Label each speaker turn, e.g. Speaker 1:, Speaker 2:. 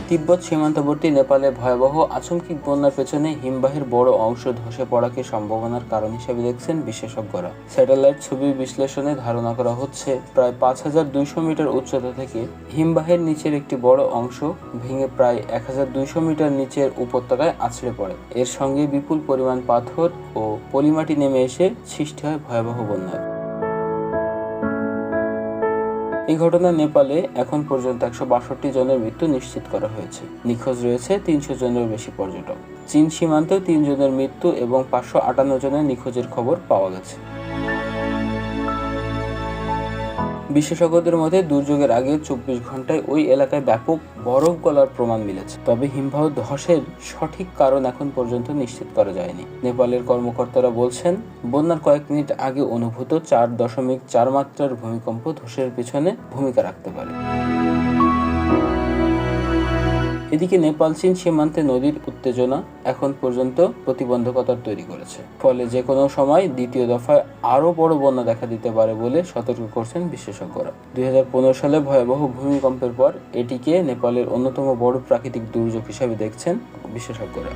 Speaker 1: তিব্বত সীমান্তবর্তী নেপালে ভয়াবহ আকস্মিক বন্যার পেছনে হিমবাহের বড় অংশ ধসে পড়াকে সম্ভাবনার কারণ হিসেবে দেখছেন বিশেষজ্ঞরা। স্যাটেলাইট ছবি বিশ্লেষণে ধারণা করা হচ্ছে, প্রায় 5200 মিটার উচ্চতা থেকে হিমবাহের নিচের একটি বড় অংশ ভেঙে প্রায় 1200 মিটার নিচের উপত্যকায় আছড়ে পড়ে। এর সঙ্গে বিপুল পরিমাণ পাথর ও পলিমাটি নেমে এসে সৃষ্টি হয় ভয়াবহ বন্যার। এই ঘটনায় নেপালে এখন পর্যন্ত 162 জনের মৃত্যু নিশ্চিত করা হয়েছে। নিখোঁজ রয়েছে 300 জনের বেশি পর্যটক। চীন সীমান্তেও 3 জনের মৃত্যু এবং 558 জনের নিখোঁজের খবর পাওয়া গেছে। বিশেষজ্ঞদের মতে দুর্যোগের আগে 24 ঘন্টায় ওই এলাকায় ব্যাপক বরফ গলার প্রমাণ মিলেছে। তবে হিমবাহ ধসের সঠিক কারণ এখন পর্যন্ত নিশ্চিত করা যায়নি। নেপালের কর্মকর্তারা বলছেন, বন্যার কয়েক মিনিট আগে অনুভূত 4.4 মাত্রার ভূমিকম্প ধসের পিছনে ভূমিকা রাখতে পারে। এদিকে নেপাল চীন সীমান্তে নদীর উত্তেজনা এখন পর্যন্ত প্রতিবন্ধকতা তৈরি করেছে। ফলে যে কোনো সময় দ্বিতীয় দফায় আরও বড় বন্যা দেখা দিতে পারে বলে সতর্ক করছেন বিশেষজ্ঞরা। 2015 সালে ভয়াবহ ভূমিকম্পের পর এটিকে নেপালের অন্যতম বড় প্রাকৃতিক দুর্যোগ হিসেবে দেখছেন বিশেষজ্ঞরা।